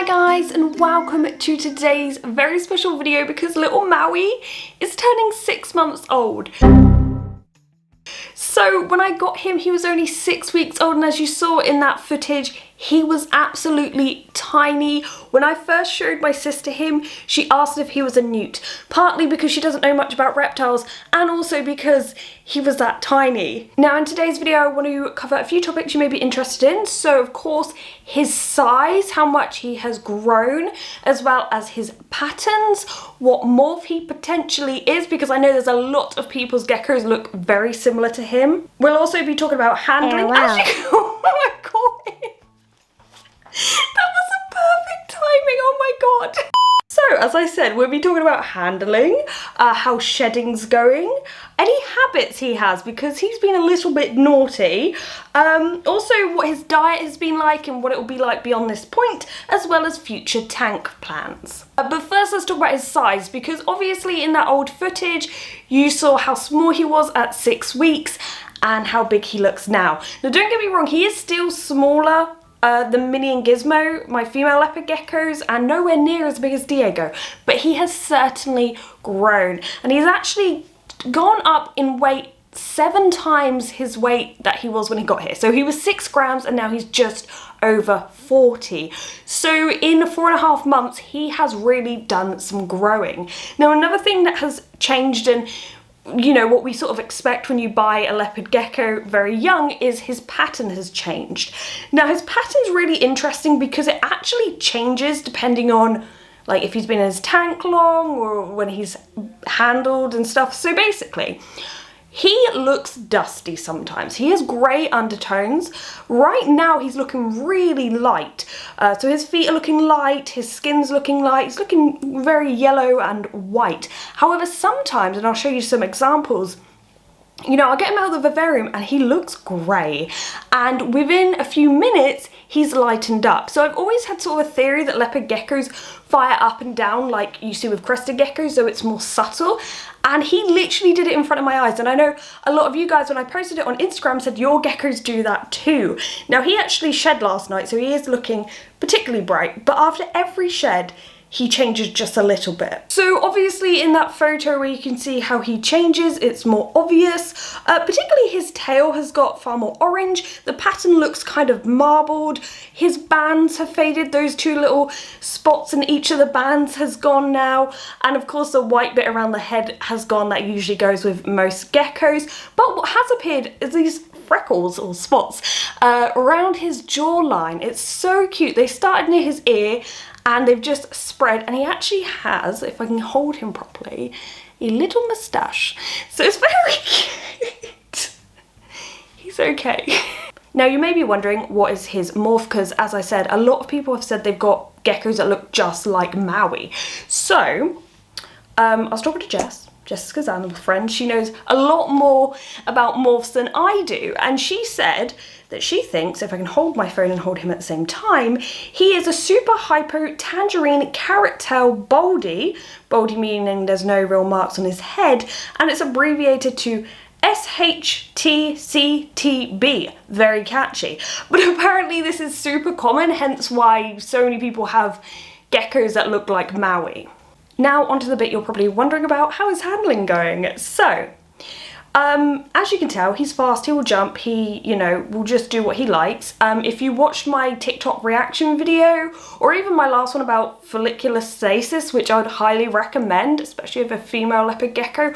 Hi guys, and welcome to today's very special video because little Maui is turning 6 months old. So when I got him, he was only 6 weeks old, and as you saw in that footage, he was absolutely tiny. When I first showed my sister him, she asked if he was a newt, partly because she doesn't know much about reptiles and also because he was that tiny. Now in today's video, I want to cover a few topics you may be interested in. So of course, his size, how much he has grown, as well as his patterns, what morph he potentially is, because I know there's a lot of people's geckos look very similar to him. We'll also be talking about handling. Oh my god. That was a perfect timing, oh my god. So, as I said, we'll be talking about handling, how shedding's going, any habits he has because he's been a little bit naughty, also what his diet has been like and what it will be like beyond this point, as well as future tank plans. But first let's talk about his size, because obviously in that old footage you saw how small he was at 6 weeks and how big he looks now. Now don't get me wrong, he is still smaller than Minnie and Gizmo, my female leopard geckos, and nowhere near as big as Diego, but he has certainly grown, and he's actually gone up in weight 7 times his weight that he was when he got here. So he was 6 grams and now he's just over 40. So in 4.5 months, he has really done some growing. Now another thing that has changed, and you know what we sort of expect when you buy a leopard gecko very young, is his pattern has changed. Now his pattern's really interesting because it actually changes depending on like if he's been in his tank long or when he's handled and stuff. So basically, he looks dusty sometimes. He has grey undertones. Right now he's looking really light. So his feet are looking light, his skin's looking light, he's looking very yellow and white. However, sometimes, and I'll show you some examples, you know, I'll get him out of the vivarium and he looks grey, and within a few minutes he's lightened up. So I've always had sort of a theory that leopard geckos fire up and down like you see with crested geckos, so it's more subtle, and he literally did it in front of my eyes. And I know a lot of you guys, when I posted it on Instagram, said your geckos do that too. Now he actually shed last night, so he is looking particularly bright, but after every shed he changes just a little bit. So obviously in that photo where you can see how he changes, it's more obvious. Particularly his tail has got far more orange. The pattern looks kind of marbled. His bands have faded. Those 2 little spots in each of the bands has gone now. And of course the white bit around the head has gone. That usually goes with most geckos. But what has appeared is these freckles or spots around his jawline. It's so cute. They started near his ear and they've just spread, and he actually has, if I can hold him properly, a little moustache. So it's very cute. He's okay. Now you may be wondering what is his morph, because as I said, a lot of people have said they've got geckos that look just like Maui. So I was talking to Jessica's animal friend. She knows a lot more about morphs than I do, and she said that she thinks, if I can hold my phone and hold him at the same time, he is a super hypo tangerine carrot tail baldy meaning there's no real marks on his head, and it's abbreviated to SHTCTB. Very catchy. But apparently this is super common, hence why so many people have geckos that look like Maui. Now onto the bit you're probably wondering about, how is handling going? So, as you can tell, he's fast, he will jump, he, you know, will just do what he likes. If you watched my TikTok reaction video, or even my last one about follicular stasis, which I would highly recommend, especially if a female leopard gecko,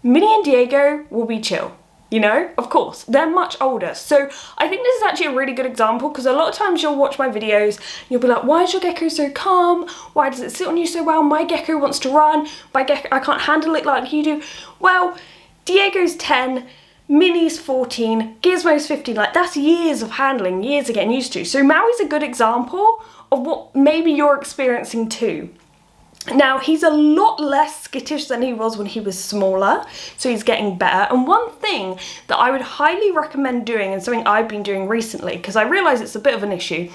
Minnie and Diego will be chill. You know, of course, they're much older. So I think this is actually a really good example, because a lot of times you'll watch my videos, you'll be like, why is your gecko so calm? Why does it sit on you so well? My gecko wants to run. My gecko, I can't handle it like you do. Well, Diego's 10, Minnie's 14, Gizmo's 15. Like, that's years of handling, years of getting used to. So Maui's a good example of what maybe you're experiencing too. Now, he's a lot less skittish than he was when he was smaller, so he's getting better. And one thing that I would highly recommend doing, and something I've been doing recently, because I realise it's a bit of an issue,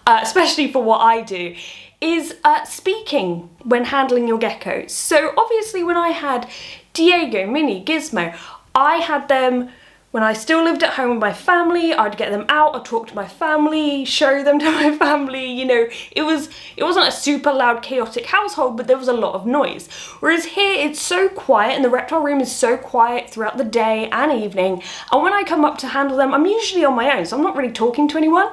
especially for what I do, is speaking when handling your geckos. So obviously when I had Diego, Minnie, Gizmo, I had them when I still lived at home with my family, I'd get them out, I'd talk to my family, show them to my family, you know, it wasn't a super loud, chaotic household, but there was a lot of noise. Whereas here, it's so quiet, and the reptile room is so quiet throughout the day and evening, and when I come up to handle them, I'm usually on my own, so I'm not really talking to anyone,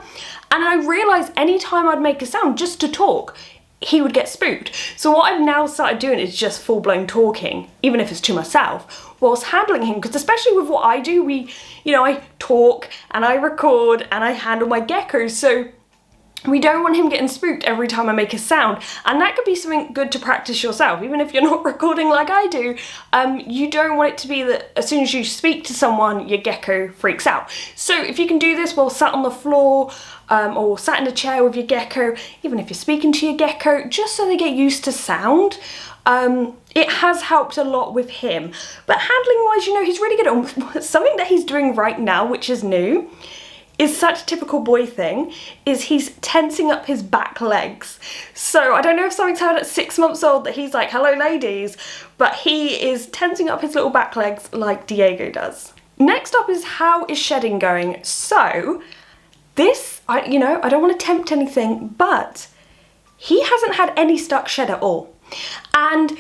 and I realised anytime I'd make a sound just to talk, he would get spooked. So what I've now started doing is just full-blown talking, even if it's to myself, whilst handling him, because especially with what I do, I talk and I record and I handle my geckos, so we don't want him getting spooked every time I make a sound, and that could be something good to practice yourself, even if you're not recording like I do. You don't want it to be that as soon as you speak to someone, your gecko freaks out. So if you can do this while sat on the floor, or sat in a chair with your gecko, even if you're speaking to your gecko, just so they get used to sound, it has helped a lot with him. But handling wise, you know, he's really good at something that he's doing right now, which is new, is such a typical boy thing, is he's tensing up his back legs. So I don't know if something's happened at 6 months old that he's like, hello ladies, but he is tensing up his little back legs like Diego does. Next up is, how is shedding going? So this, I don't want to tempt anything, but he hasn't had any stuck shed at all. And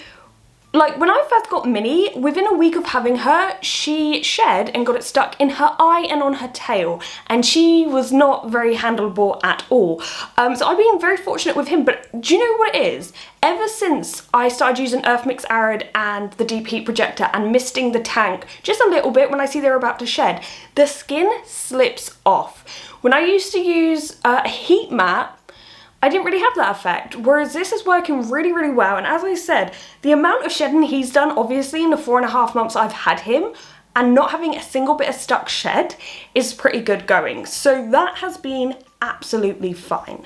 like when I first got Minnie, within a week of having her, she shed and got it stuck in her eye and on her tail, and she was not very handleable at all. So I've been very fortunate with him, but do you know what it is? Ever since I started using Earth Mix Arid and the Deep Heat Projector and misting the tank just a little bit when I see they're about to shed, the skin slips off. When I used to use a heat mat, I didn't really have that effect, whereas this is working really, really well. And as I said, the amount of shedding he's done, obviously in the 4.5 months I've had him, and not having a single bit of stuck shed is pretty good going. So that has been absolutely fine.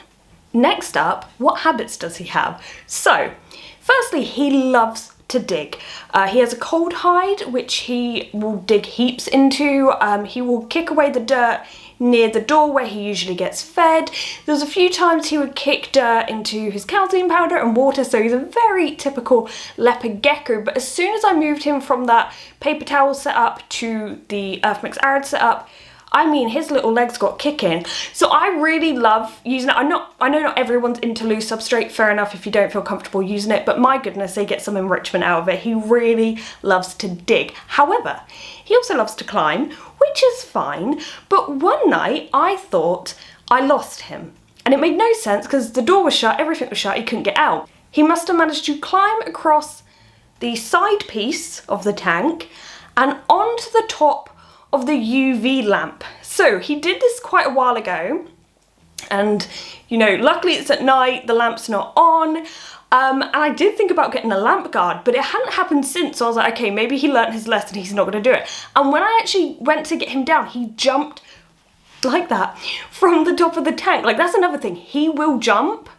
Next up, what habits does he have? So, firstly, he loves to dig. He has a cold hide, which he will dig heaps into. He will kick away the dirt near the door where he usually gets fed. There's a few times he would kick dirt into his calcium powder and water, so he's a very typical leopard gecko. But as soon as I moved him from that paper towel setup to the Earth Mix Arid setup, I mean, his little legs got kicking. So I really love using it. I know not everyone's into loose substrate, fair enough if you don't feel comfortable using it, but my goodness, they get some enrichment out of it. He really loves to dig. However, he also loves to climb, which is fine, but one night I thought I lost him. And it made no sense because the door was shut, everything was shut, he couldn't get out. He must have managed to climb across the side piece of the tank and onto the top of the UV lamp. So he did this quite a while ago, and luckily it's at night, the lamp's not on, and I did think about getting a lamp guard, but it hadn't happened since, so I was like, okay, maybe he learnt his lesson, he's not going to do it. And when I actually went to get him down, he jumped like that from the top of the tank. Like, that's another thing, he will jump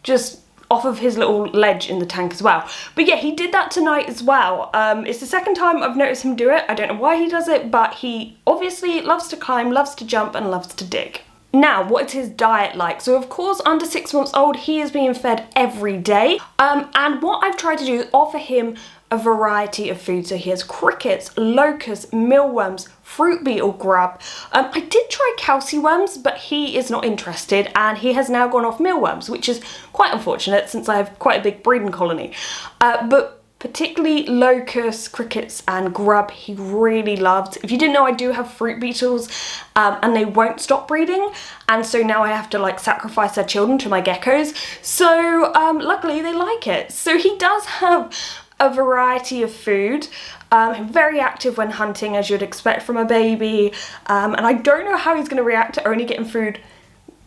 just off of his little ledge in the tank as well. But yeah, he did that tonight as well. It's the second time I've noticed him do it. I don't know why he does it, but he obviously loves to climb, loves to jump, and loves to dig. Now, what is his diet like? So of course, under 6 months old, he is being fed every day. And what I've tried to do is offer him a variety of food. So he has crickets, locusts, mealworms, fruit beetle grub. I did try calciworms, but he is not interested, and he has now gone off mealworms, which is quite unfortunate since I have quite a big breeding colony. But particularly locusts, crickets, and grub he really loves. If you didn't know, I do have fruit beetles, and they won't stop breeding, and so now I have to like sacrifice their children to my geckos. So luckily they like it. So he does have a variety of food. Very active when hunting, as you'd expect from a baby, and I don't know how he's going to react to only getting food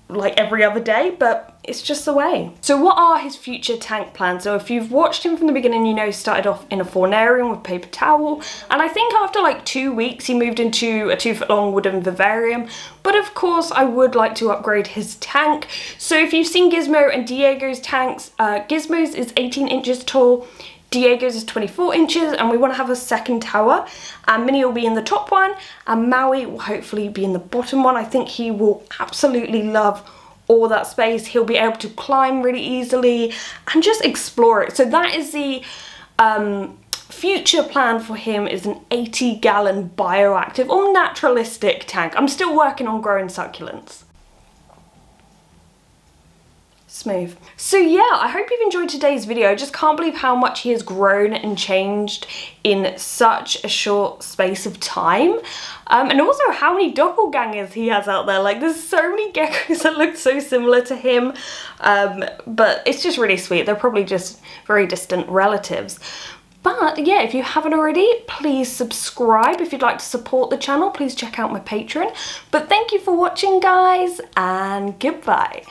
like every other day, but it's just the way. So what are his future tank plans? So if you've watched him from the beginning, you know he started off in a faunarium with paper towel, and I think after like 2 weeks he moved into a 2-foot-long wooden vivarium. But of course I would like to upgrade his tank. So if you've seen Gizmo and Diego's tanks, Gizmo's is 18 inches tall, Diego's is 24 inches, and we want to have a second tower, and Minnie will be in the top one and Maui will hopefully be in the bottom one. I think he will absolutely love all that space. He'll be able to climb really easily and just explore it. So that is the future plan for him is an 80-gallon bioactive or naturalistic tank. I'm still working on growing succulents. Smooth. So yeah, I hope you've enjoyed today's video. I just can't believe how much he has grown and changed in such a short space of time. And also how many doppelgangers he has out there. Like, there's so many geckos that look so similar to him. But it's just really sweet. They're probably just very distant relatives. But yeah, if you haven't already, please subscribe. If you'd like to support the channel, please check out my Patreon. But thank you for watching, guys, and goodbye.